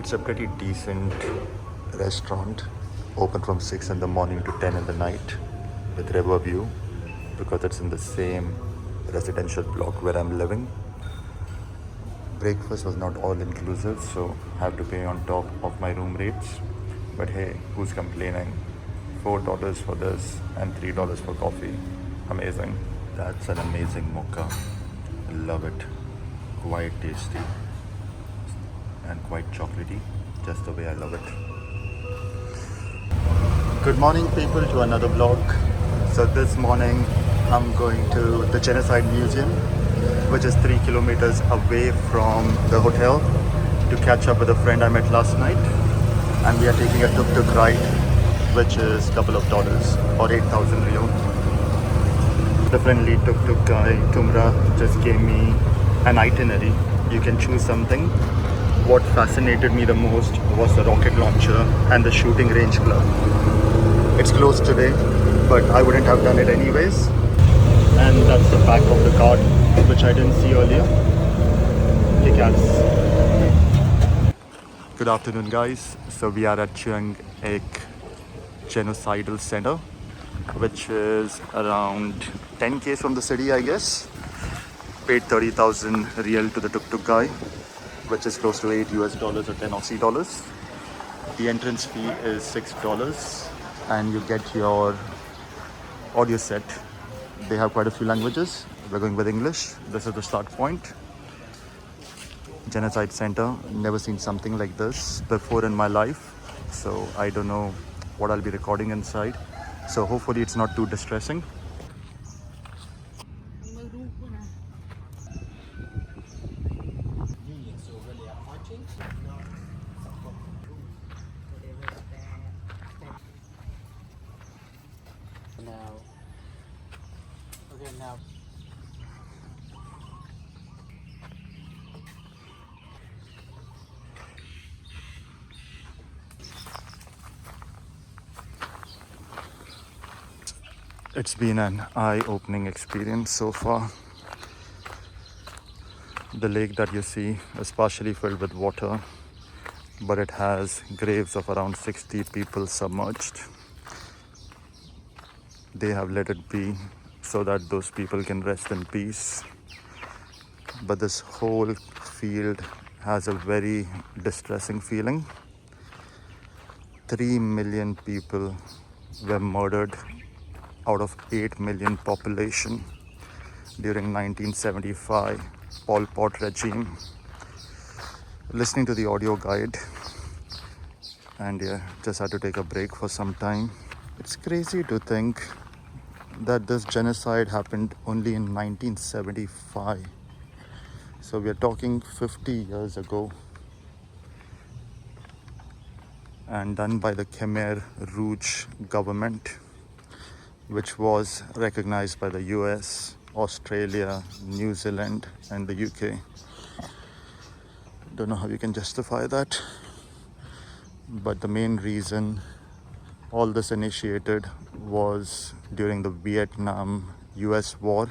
It's a pretty decent restaurant, open from 6 in the morning to 10 in the night with river view because it's in the same residential block where I'm living. Breakfast was not all inclusive, so I have to pay on top of my room rates. But hey, who's complaining? $4 for this and $3 for coffee. Amazing. That's an amazing mocha. I love it. Quite tasty and quite chocolatey, just the way I love it. Good morning, people, to another vlog. So this morning I'm going to the Genocide Museum, which is 3 kilometers away from the hotel, to catch up with a friend I met last night. And we are taking a tuk-tuk ride, which is a couple of dollars or 8,000 real. The friendly tuk-tuk guy, Tumra, just gave me an itinerary. You can choose something. What fascinated me the most was the rocket launcher and the shooting range club. It's closed today, but I wouldn't have done it anyways. And that's the back of the card, which I didn't see earlier. Kick-ass. Good afternoon, guys. So we are at Chiang Ek Genocidal Center, which is around 10 km from the city, I guess. Paid 30,000 real to the tuk-tuk guy, which is close to $8 or 10 Aussie dollars. The entrance fee is $6 and you get your audio set. They have quite a few languages. We're going with English. This is the start point. Genocide Center. Never seen something like this before in my life. So I don't know what I'll be recording inside. So hopefully it's not too distressing. It's been an eye-opening experience so far. The lake that you see is partially filled with water, but it has graves of around 60 people submerged. They have let it be so that those people can rest in peace. But this whole field has a very distressing feeling. 3 million people were murdered out of 8 million population during 1975 Pol Pot regime. Listening to the audio guide, and yeah, just had to take a break for some time. It's crazy to think that this genocide happened only in 1975. So we are talking 50 years ago, and done by the Khmer Rouge government, which was recognized by the US, Australia, New Zealand, and the UK. Don't know how you can justify that, but the main reason all this initiated was during the Vietnam US war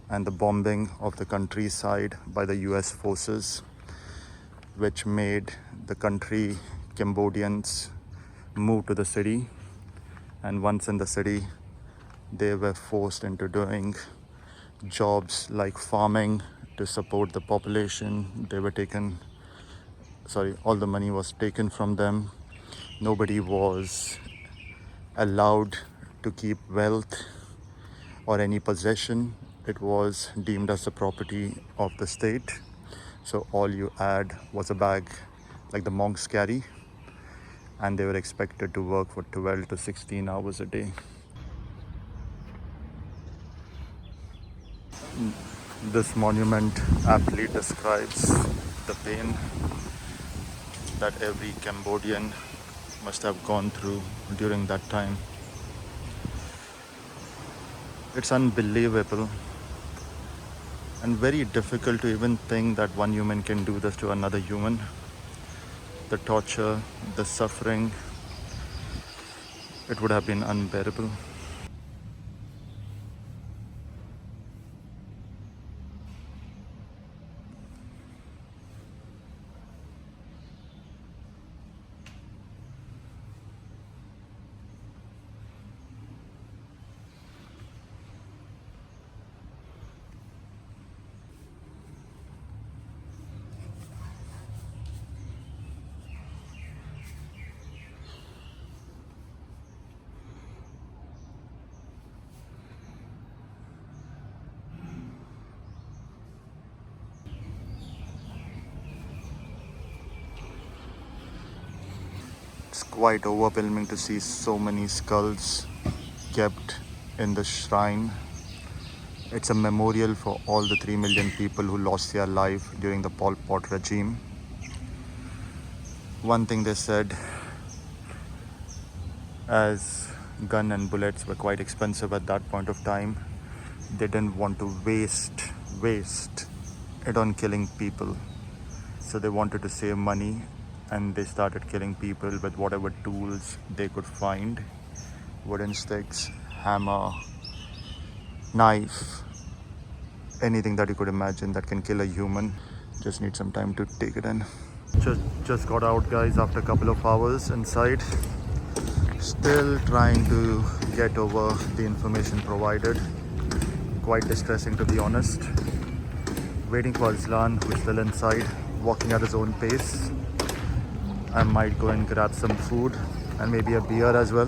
and the bombing of the countryside by the US forces, which made the country Cambodians move to the city. And once in the city, they were forced into doing jobs like farming to support the population. They were taken, all the money was taken from them. Nobody was allowed to keep wealth or any possession. It was deemed as the property of the state. So all you had was a bag like the monks carry, and they were expected to work for 12 to 16 hours a day. This monument aptly describes the pain that every Cambodian must have gone through during that time. It's unbelievable and very difficult to even think that one human can do this to another human. The torture, the suffering, it would have been unbearable. It's quite overwhelming to see so many skulls kept in the shrine. It's a memorial for all the 3 million people who lost their life during the Pol Pot regime. One thing they said, as gun and bullets were quite expensive at that point of time, they didn't want to waste it on killing people. So they wanted to save money, and they started killing people with whatever tools they could find. Wooden sticks, hammer, knife, anything that you could imagine that can kill a human. Just need some time to take it in. Just got out, guys, after a couple of hours inside. Still trying to get over the information provided. Quite distressing, to be honest. Waiting for Aslan, who's still inside, walking at his own pace. I might go and grab some food and maybe a beer as well,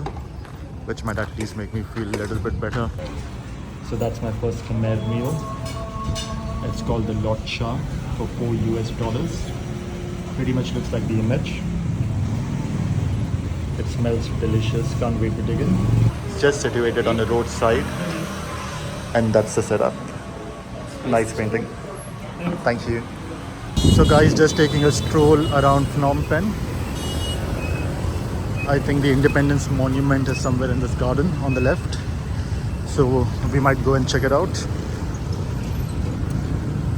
which might at least make me feel a little bit better. So that's my first Khmer meal. It's called the Lotcha for $4. Pretty much looks like the image. It smells delicious, can't wait to dig in. It's just situated on the roadside, and that's the setup. Nice painting. Thank you. So guys, just taking a stroll around Phnom Penh. I think the Independence Monument is somewhere in this garden on the left. So we might go and check it out.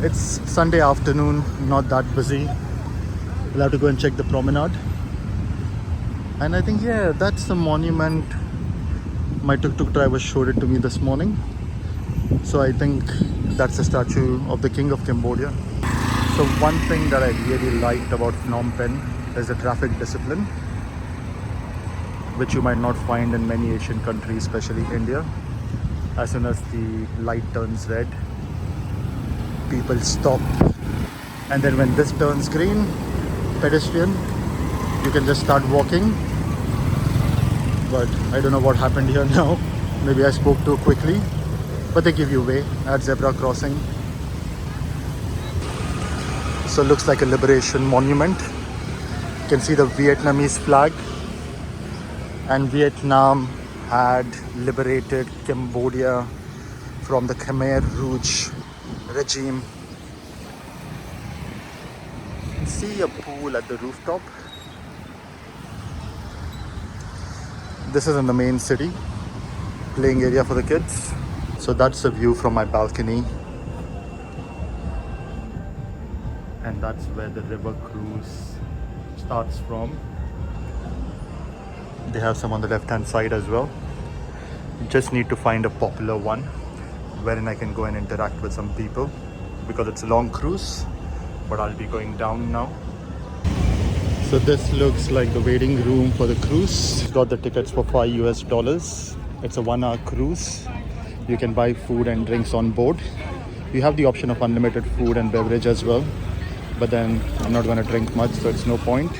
It's Sunday afternoon, not that busy. We'll have to go and check the promenade. And I think, yeah, that's the monument. My tuk-tuk driver showed it to me this morning. So I think that's a statue of the King of Cambodia. So one thing that I really liked about Phnom Penh is the traffic discipline, which you might not find in many Asian countries, especially India. As soon as the light turns red, people stop. And then when this turns green, pedestrian, you can just start walking. But I don't know what happened here now. Maybe I spoke too quickly, but they give you way at zebra crossing. So it looks like a liberation monument. You can see the Vietnamese flag. And Vietnam had liberated Cambodia from the Khmer Rouge regime. You can see a pool at the rooftop. This is in the main city, playing area for the kids. So that's the view from my balcony. And that's where the river cruise starts from. They have some on the left hand side as well. Just need to find a popular one wherein I can go and interact with some people, because it's a long cruise, but I'll be going down now. So this looks like the waiting room for the cruise. Got the tickets for $5. It's a 1 hour cruise. You can buy food and drinks on board. You have the option of unlimited food and beverage as well, but then I'm not going to drink much, so it's no point.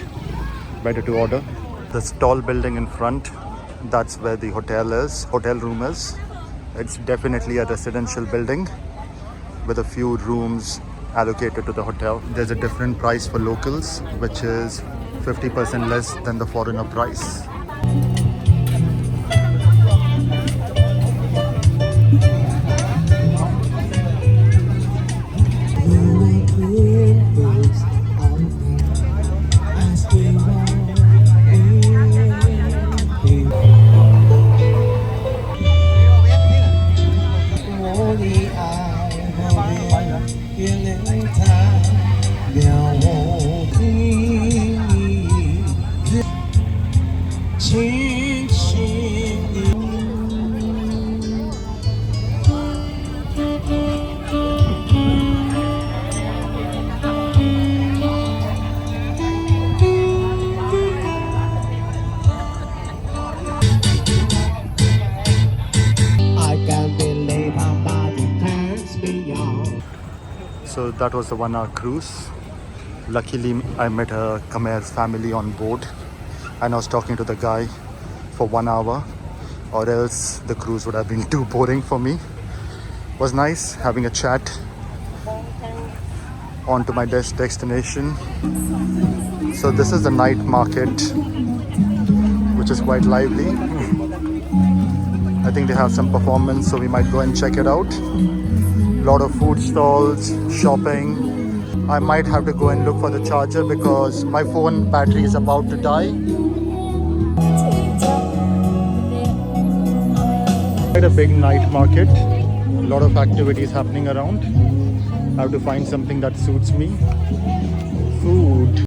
Better to order. This tall building in front, that's where the hotel room is. It's definitely a residential building with a few rooms allocated to the hotel. There's a different price for locals, which is 50% less than the foreigner price. So that was the 1 hour cruise. Luckily, I met a Khmer family on board, and I was talking to the guy for 1 hour, or else the cruise would have been too boring for me. It was nice having a chat. On to my destination. So this is the night market which is quite lively. I think they have some performance, so we might go and check it out. Lot of food stalls, shopping. I might have to go and look for the charger because my phone battery is about to die. Quite a big night market. A lot of activities happening around. I have to find something that suits me. Food.